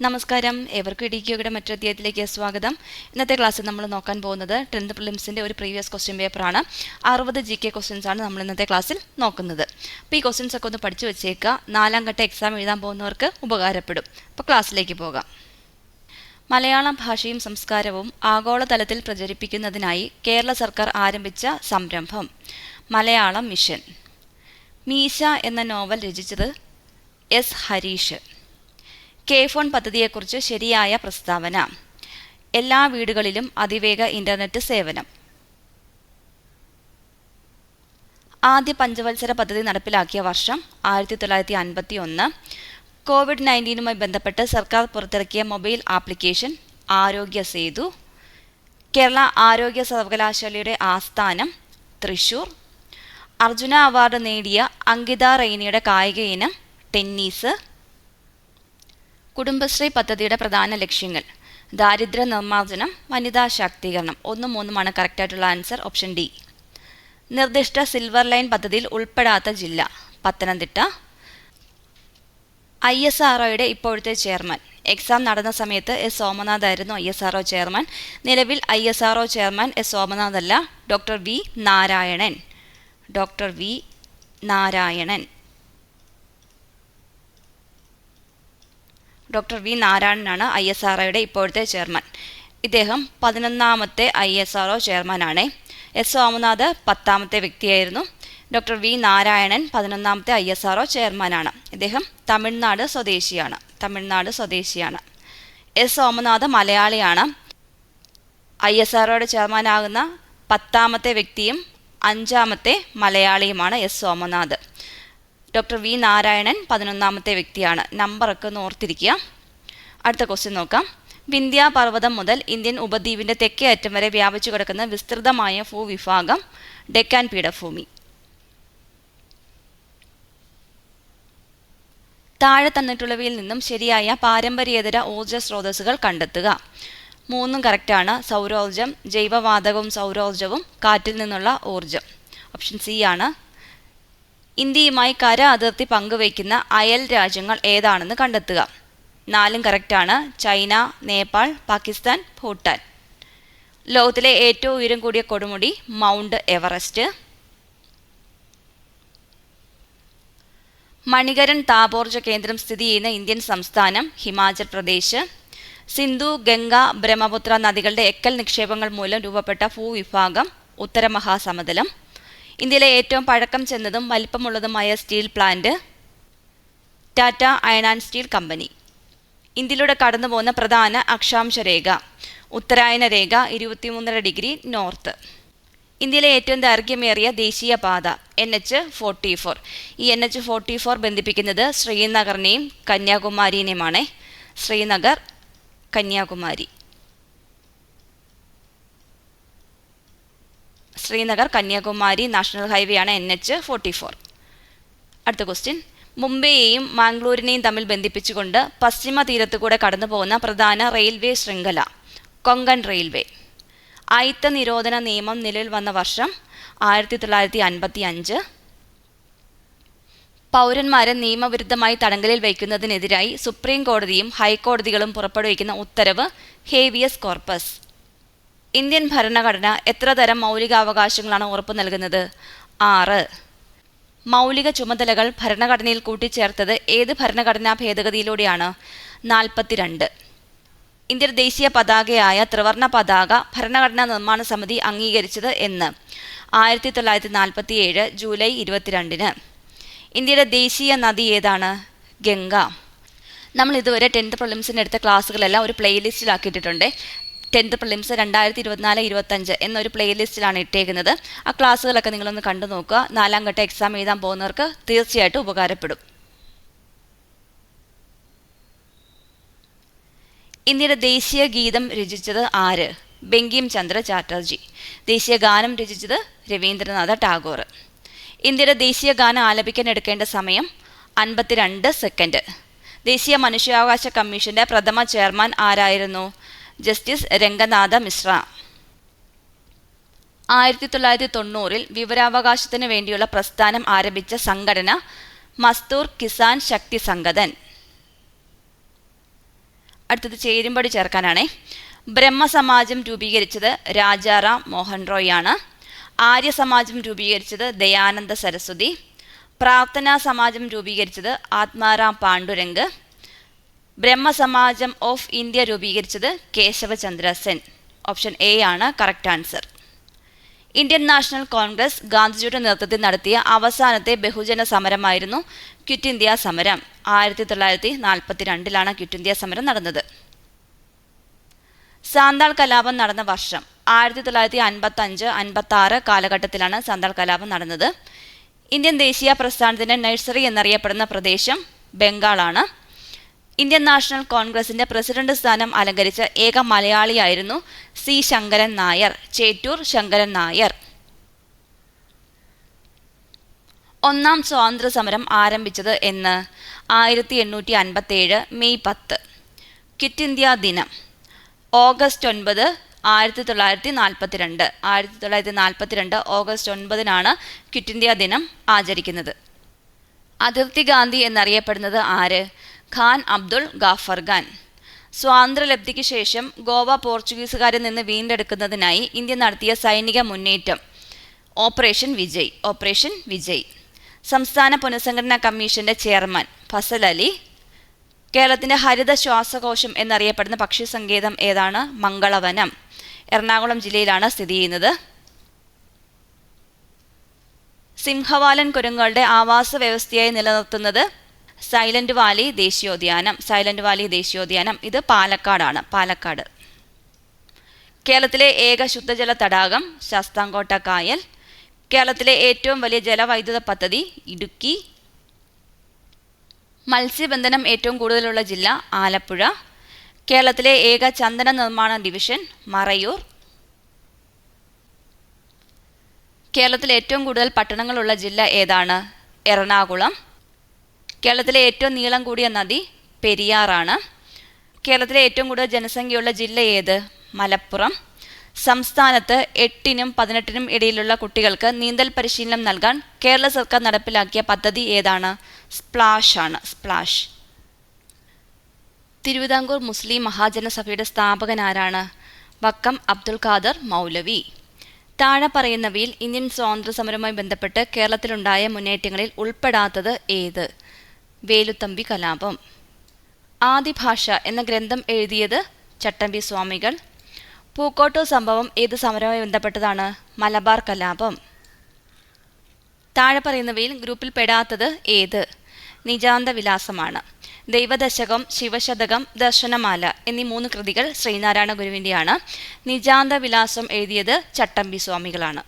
നമസ്കാരം, ഏവർക്കും ഇടിക്കയുടെ മറ്റൊരു അധ്യായത്തിലേക്ക് സ്വാഗതം. ഇന്നത്തെ ക്ലാസ്സിൽ നമ്മൾ നോക്കാൻ പോകുന്നത് 10th പ്രിലിംസിൻ്റെ ഒരു പ്രീവിയസ് ക്വസ്റ്റ്യൻ പേപ്പറാണ്. 60 GK ക്വസ്റ്റ്യൻസ് ആണ് നമ്മൾ ഇന്നത്തെ ക്ലാസ്സിൽ നോക്കുന്നത്. അപ്പോൾ ഈ ക്വസ്റ്റ്യൻസ് ഒക്കെ ഒന്ന് പഠിച്ചു വെച്ചേക്കുക. 4ാം ഘട്ട എക്സാം എഴുതാൻ പോകുന്നവർക്ക് ഉപകാരപ്പെടും. അപ്പോൾ ക്ലാസ്സിലേക്ക് പോകാം. മലയാളം ഭാഷയും സംസ്കാരവും ആഗോളതലത്തിൽ പ്രചരിപ്പിക്കുന്നതിനായി കേരള സർക്കാർ ആരംഭിച്ച സംരംഭം മലയാളം മിഷൻ. മീശ എന്ന നോവൽ രചിച്ചത് എസ് ഹരീഷ്. കെ-ഫോൺ പദ്ധതിയെക്കുറിച്ച് ശരിയായ പ്രസ്താവന. എല്ലാ വീടുകളിലും അതിവേഗ ഇന്റർനെറ്റ് സേവനം. ആദ്യ പഞ്ചവത്സര പദ്ധതി നടപ്പിലാക്കിയ വർഷം 1951. കോവിഡ്-19നുമായി ബന്ധപ്പെട്ട് സർക്കാർ പുറത്തിറക്കിയ മൊബൈൽ ആപ്ലിക്കേഷൻ ആരോഗ്യ സേതു. കേരള ആരോഗ്യ സർവകലാശാലയുടെ ആസ്ഥാനം തൃശൂർ. അർജുന അവാർഡ് നേടിയ അങ്കിത റെയ്നയുടെ കായിക ഇനം ടെന്നീസ്. കുടുംബശ്രീ പദ്ധതിയുടെ പ്രധാന ലക്ഷ്യങ്ങൾ: ദാരിദ്ര്യ നിർമ്മാർജ്ജനം, വനിതാ ശാക്തീകരണം. 1, 3 കറക്റ്റായിട്ടുള്ള ആൻസർ ഓപ്ഷൻ ഡി. നിർദ്ദിഷ്ട സിൽവർ ലൈൻ പദ്ധതിയിൽ ഉൾപ്പെടാത്ത ജില്ല പത്തനംതിട്ട. ISROയുടെ ഇപ്പോഴത്തെ ചെയർമാൻ. എക്സാം നടന്ന സമയത്ത് എസ് സോമനാഥ് ആയിരുന്നു ISRO ചെയർമാൻ. നിലവിൽ ISRO ചെയർമാൻ എസ് സോമനാഥ് അല്ല, doctor V Narayanan. Doctor V Narayanan നാരായണനാണ് ISROയുടെ ഇപ്പോഴത്തെ ചെയർമാൻ. ഇദ്ദേഹം 11ാമത്തെ ISRO ചെയർമാനാണ്. എസ് സോമനാഥ് 10ാമത്തെ വ്യക്തിയായിരുന്നു. ഡോക്ടർ വി നാരായണൻ 11ാമത്തെ ISRO ചെയർമാനാണ്. ഇദ്ദേഹം തമിഴ്നാട് സ്വദേശിയാണ്. എസ് സോമനാഥ് മലയാളിയാണ്. ISROയുടെ ചെയർമാനാകുന്ന 10ാമത്തെ വ്യക്തിയും 5ാമത്തെ മലയാളിയുമാണ് S Somanath. Doctor V Narayanan 11ാമത്തെ വ്യക്തിയാണ്. നമ്പറൊക്കെ ഒന്ന് ഓർത്തിരിക്കുക. അടുത്ത ക്വസ്റ്റ്യൻ നോക്കാം. വിന്ധ്യ പർവ്വതം മുതൽ ഇന്ത്യൻ ഉപദ്വീപിൻ്റെ തെക്കേ അറ്റം വരെ വ്യാപിച്ചു കിടക്കുന്ന വിസ്തൃതമായ ഭൂവിഭാഗം ഡെക്കാൻ പീഠഭൂമി. താഴെ തന്നിട്ടുള്ളവയിൽ നിന്നും ശരിയായ പാരമ്പര്യേതര ഊർജ്ജ സ്രോതസ്സുകൾ കണ്ടെത്തുക. 3 കറക്റ്റാണ്. സൗരോർജ്ജം, ജൈവവാതകവും സൗരോർജ്ജവും, കാറ്റിൽ നിന്നുള്ള ഊർജ്ജം. ഓപ്ഷൻ സി ആണ്. ഇന്ത്യയുമായി കര അതിർത്തി പങ്കുവയ്ക്കുന്ന അയൽ രാജ്യങ്ങൾ ഏതാണെന്ന് കണ്ടെത്തുക. 4 കറക്റ്റാണ്. ചൈന, നേപ്പാൾ, പാകിസ്ഥാൻ, ഭൂട്ടാൻ. ലോകത്തിലെ ഏറ്റവും ഉയരം കൂടിയ കൊടുമുടി മൗണ്ട് എവറസ്റ്റ്. മണികരൺ താപോർജ്ജ കേന്ദ്രം സ്ഥിതി ചെയ്യുന്ന ഇന്ത്യൻ സംസ്ഥാനം ഹിമാചൽ പ്രദേശ്. സിന്ധു, ഗംഗ, ബ്രഹ്മപുത്ര നദികളുടെ എക്കൽ നിക്ഷേപങ്ങൾ മൂലം രൂപപ്പെട്ട ഭൂവിഭാഗം ഉത്തര മഹാസമതലം. ഇന്ത്യയിലെ ഏറ്റവും പഴക്കം ചെന്നതും വലിപ്പമുള്ളതുമായ steel plant Tata iron and steel company. ഇന്ത്യയിലൂടെ കടന്നു പോകുന്ന പ്രധാന അക്ഷാംശ രേഖ ഉത്തരായന രേഖ 23.5° നോർത്ത്. ഇന്ത്യയിലെ ഏറ്റവും ദൈർഘ്യമേറിയ ദേശീയപാത NH44. ഈ NH44 ബന്ധിപ്പിക്കുന്നത് ശ്രീനഗറിനെയും കന്യാകുമാരിനെയുമാണ്. ശ്രീനഗർ, കന്യാകുമാരി നാഷണൽ ഹൈവേ ആണ് NH44. അടുത്ത ക്വസ്റ്റ്യൻ. മുംബൈയെയും മാംഗ്ലൂരിനെയും തമ്മിൽ ബന്ധിപ്പിച്ചുകൊണ്ട് പശ്ചിമ തീരത്തുകൂടെ കടന്നു പോകുന്ന പ്രധാന റെയിൽവേ ശൃംഖല കൊങ്കൺ റെയിൽവേ. അയിത്ത നിരോധന നിയമം നിലവിൽ വന്ന വർഷം 1955. പൗരന്മാരെ നിയമവിരുദ്ധമായി തടങ്കലിൽ വയ്ക്കുന്നതിനെതിരായി സുപ്രീം കോടതിയും ഹൈക്കോടതികളും പുറപ്പെടുവിക്കുന്ന ഉത്തരവ് ഹേവിയസ് കോർപ്പസ്. ഇന്ത്യൻ ഭരണഘടന എത്ര തരം മൗലികാവകാശങ്ങളാണ് ഉറപ്പു നൽകുന്നത്? 6. മൗലിക ചുമതലകൾ ഭരണഘടനയിൽ കൂട്ടിച്ചേർത്തത് ഏത് ഭരണഘടനാ ഭേദഗതിയിലൂടെയാണ്? 42. ഇന്ത്യയുടെ ദേശീയ പതാകയായ ത്രിവർണ പതാക ഭരണഘടനാ നിർമ്മാണ സമിതി അംഗീകരിച്ചത് എന്ന്? 1947 ജൂലൈ 22. ഇന്ത്യയുടെ ദേശീയ നദി ഏതാണ്? ഗംഗ. നമ്മൾ ഇതുവരെ 10th പ്രിലിംസിന് എടുത്ത ക്ലാസ്സുകളെല്ലാം ഒരു പ്ലേലിസ്റ്റിലാക്കിയിട്ടുണ്ട്. 10th പ്രിലിംസ് 2024-25 എന്നൊരു പ്ലേലിസ്റ്റിലാണ് ഇട്ടേക്കുന്നത്. ആ ക്ലാസ്സുകളൊക്കെ നിങ്ങളൊന്ന് കണ്ടു നോക്കുക. 4ാം ഘട്ട എക്സാം എഴുതാൻ പോകുന്നവർക്ക് തീർച്ചയായിട്ടും ഉപകാരപ്പെടും. ഇന്ത്യയുടെ ദേശീയ ഗീതം രചിച്ചത് ആര്? ബങ്കിം ചന്ദ്ര ചാറ്റർജി. ദേശീയ ഗാനം രചിച്ചത് രവീന്ദ്രനാഥ ടാഗോർ. ഇന്ത്യയുടെ ദേശീയ ഗാനം ആലപിക്കാൻ എടുക്കേണ്ട സമയം 52 സെക്കൻഡ്. ദേശീയ മനുഷ്യാവകാശ കമ്മീഷന്റെ പ്രഥമ ചെയർമാൻ ആരായിരുന്നു? ജസ്റ്റിസ് രംഗനാഥ മിശ്ര. 1990 വിവരാവകാശത്തിന് വേണ്ടിയുള്ള പ്രസ്ഥാനം ആരംഭിച്ച സംഘടന മസ്ദൂർ കിസാൻ ശക്തി സംഗതൻ. അടുത്തത് ചേരുംപടി ചേർക്കാനാണേ. ബ്രഹ്മസമാജം രൂപീകരിച്ചത് രാജാറാം മോഹൻ റോയ് ആണ്. ആര്യസമാജം രൂപീകരിച്ചത് ദയാനന്ദ സരസ്വതി. പ്രാർത്ഥനാ സമാജം രൂപീകരിച്ചത് ആത്മാറാം പാണ്ഡുരംഗ്. ബ്രഹ്മസമാജം ഓഫ് ഇന്ത്യ രൂപീകരിച്ചത് കേശവചന്ദ്ര സെൻ. ഓപ്ഷൻ എ ആണ് correct answer. Indian national Congress ഗാന്ധിജിയുടെ നേതൃത്വത്തിൽ നടത്തിയ അവസാനത്തെ ബഹുജന സമരമായിരുന്നു ക്വിറ്റ് ഇന്ത്യ സമരം. 1942 ക്വിറ്റ് ഇന്ത്യ സമരം നടന്നത്. സാന്താൾ കലാപം നടന്ന വർഷം 1955-56 കാലഘട്ടത്തിലാണ് സാന്താൾ കലാപം നടന്നത്. ഇന്ത്യൻ ദേശീയ പ്രസ്ഥാനത്തിന്റെ നഴ്സറി എന്നറിയപ്പെടുന്ന പ്രദേശം ബംഗാളാണ്. ഇന്ത്യൻ നാഷണൽ കോൺഗ്രസിന്റെ പ്രസിഡന്റ് സ്ഥാനം അലങ്കരിച്ച ഏക മലയാളിയായിരുന്നു സി ശങ്കരൻ നായർ, ചേറ്റൂർ ശങ്കരൻ നായർ. ഒന്നാം സ്വാതന്ത്ര്യ സമരം ആരംഭിച്ചത് എന്ന് 1857 മെയ് 10. ക്വിറ്റ് ഇന്ത്യ ദിനം ഓഗസ്റ്റ് 9, 1942. 1942 ഓഗസ്റ്റ് 9 ക്വിറ്റ് ഇന്ത്യ ദിനം ആചരിക്കുന്നത്. അതിർത്തി ഗാന്ധി എന്നറിയപ്പെടുന്നത് ആര്? ഖാൻ അബ്ദുൾ ഗാഫർ ഖാൻ. സ്വാതന്ത്ര്യലബ്ധിക്ക് ശേഷം ഗോവ പോർച്ചുഗീസുകാരിൽ നിന്ന് വീണ്ടെടുക്കുന്നതിനായി ഇന്ത്യ നടത്തിയ സൈനിക മുന്നേറ്റം ഓപ്പറേഷൻ വിജയ്. ഓപ്പറേഷൻ വിജയ്. സംസ്ഥാന പുനഃസംഘടനാ കമ്മീഷന്റെ ചെയർമാൻ ഫസൽ അലി. കേരളത്തിന്റെ ഹരിത ശ്വാസകോശം എന്നറിയപ്പെടുന്ന പക്ഷി സങ്കേതം ഏതാണ്? മംഗളവനം. എറണാകുളം ജില്ലയിലാണ് സ്ഥിതി ചെയ്യുന്നത്. സിംഹവാലൻ കുരങ്ങുകളുടെ ആവാസ വ്യവസ്ഥയായി നിലനിർത്തുന്നത് സൈലന്റ് വാലി ദേശീയോദ്യാനം. സൈലന്റ് വാലി ദേശീയോദ്യാനം ഇത് പാലക്കാടാണ്. പാലക്കാട്. കേരളത്തിലെ ഏക ശുദ്ധജല തടാകം ശാസ്താംകോട്ട കായൽ. കേരളത്തിലെ ഏറ്റവും വലിയ ജലവൈദ്യുത പദ്ധതി ഇടുക്കി. മത്സ്യബന്ധനം ഏറ്റവും കൂടുതലുള്ള ജില്ല ആലപ്പുഴ. കേരളത്തിലെ ഏക ചന്ദന നിർമ്മാണ ഡിവിഷൻ മറയൂർ. കേരളത്തിലെ ഏറ്റവും കൂടുതൽ പട്ടണങ്ങളുള്ള ജില്ല ഏതാണ്? എറണാകുളം. കേരളത്തിലെ ഏറ്റവും നീളം കൂടിയ നദി പെരിയാറാണ്. കേരളത്തിലെ ഏറ്റവും കൂടുതൽ ജനസംഖ്യയുള്ള ജില്ല ഏത്? മലപ്പുറം. സംസ്ഥാനത്ത് 8-നും 18-നും ഇടയിലുള്ള കുട്ടികൾക്ക് നീന്തൽ പരിശീലനം നൽകാൻ കേരള സർക്കാർ നടപ്പിലാക്കിയ പദ്ധതി ഏതാണ്? സ്പ്ലാഷ് ആണ്. സ്പ്ലാഷ്. തിരുവിതാംകൂർ മുസ്ലിം മഹാജനസഭയുടെ സ്ഥാപകൻ ആരാണ്? വക്കം അബ്ദുൽ ഖാദർ മൗലവി. താഴെ പറയുന്നവയിൽ ഇന്ത്യൻ സ്വാതന്ത്ര്യ സമരവുമായി ബന്ധപ്പെട്ട് കേരളത്തിലുണ്ടായ മുന്നേറ്റങ്ങളിൽ ഉൾപ്പെടാത്തത് ഏത്? വേലുത്തമ്പി കലാപം. ആദിഭാഷ എന്ന ഗ്രന്ഥം എഴുതിയത് ചട്ടമ്പി സ്വാമികൾ. പൂക്കോട്ടൂർ സംഭവം ഏത് സമരവുമായി ബന്ധപ്പെട്ടതാണ്? മലബാർ കലാപം. താഴെ പറയുന്നവയിൽ ഗ്രൂപ്പിൽ പെടാത്തത് ഏത്? നിജാന്ത വിലാസമാണ്. ദൈവദശകം, ശിവശതകം, ദർശനമാല എന്നീ 3 കൃതികൾ ശ്രീനാരായണ ഗുരുവിൻ്റെയാണ്. നിജാന്ത വിലാസം എഴുതിയത് ചട്ടമ്പി സ്വാമികളാണ്.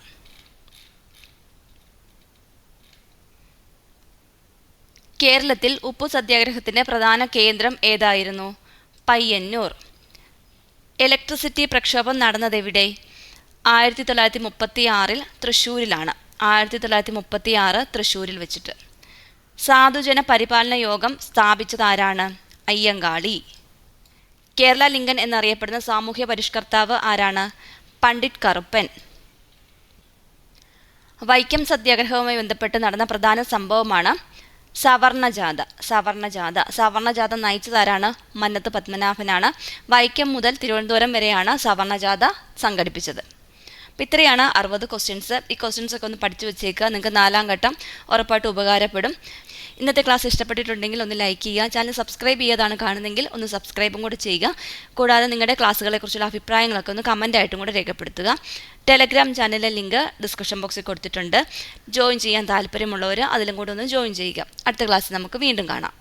കേരളത്തിൽ ഉപ്പു സത്യാഗ്രഹത്തിന്റെ പ്രധാന കേന്ദ്രം ഏതായിരുന്നു? പയ്യന്നൂർ. ഇലക്ട്രിസിറ്റി പ്രക്ഷോഭം നടന്നതെവിടെ? 1936 തൃശ്ശൂരിലാണ്. 1936 തൃശ്ശൂരിൽ വെച്ചിട്ട്. സാധുജന പരിപാലന യോഗം സ്ഥാപിച്ചതാരാണ്? അയ്യങ്കാളി. കേരള ലിങ്കൻ എന്നറിയപ്പെടുന്ന സാമൂഹ്യ പരിഷ്കർത്താവ് ആരാണ്? പണ്ഡിറ്റ് കറുപ്പൻ. വൈക്കം സത്യാഗ്രഹവുമായി ബന്ധപ്പെട്ട് നടന്ന പ്രധാന സംഭവമാണ് സവർണജാഥ. സവർണജാഥ നയിച്ചതാരാണ്? മന്നത്ത് പത്മനാഭനാണ്. വൈക്കം മുതൽ തിരുവനന്തപുരം വരെയാണ് സവർണജാഥ സംഘടിപ്പിച്ചത്. അപ്പോൾ ഇത്രയാണ് 60 ക്വസ്റ്റ്യൻസ്. ഈ ക്വസ്റ്റ്യൻസൊക്കെ ഒന്ന് പഠിച്ചു വെച്ചേക്കുക. നിങ്ങൾക്ക് 4ാം ഘട്ടം ഉറപ്പായിട്ട് ഉപകാരപ്പെടും. ഇന്നത്തെ ക്ലാസ് ഇഷ്ടപ്പെട്ടിട്ടുണ്ടെങ്കിൽ ഒന്ന് ലൈക്ക് ചെയ്യുക. ചാനൽ സബ്സ്ക്രൈബ് ചെയ്യാതാണ് കാണുന്നതെങ്കിൽ ഒന്ന് സബ്സ്ക്രൈബും കൂടെ ചെയ്യുക. കൂടാതെ നിങ്ങളുടെ ക്ലാസ്സുകളെക്കുറിച്ചുള്ള അഭിപ്രായങ്ങളൊക്കെ ഒന്ന് കമൻ്റായിട്ടും കൂടെ രേഖപ്പെടുത്തുക. ടെലഗ്രാം ചാനലിലെ ലിങ്ക് ഡിസ്ക്രിപ്ഷൻ ബോക്സിൽ കൊടുത്തിട്ടുണ്ട്. ജോയിൻ ചെയ്യാൻ താല്പര്യമുള്ളവർ അതിലും കൂടെ ഒന്ന് ജോയിൻ ചെയ്യുക. അടുത്ത ക്ലാസ്സിൽ നമുക്ക് വീണ്ടും കാണാം.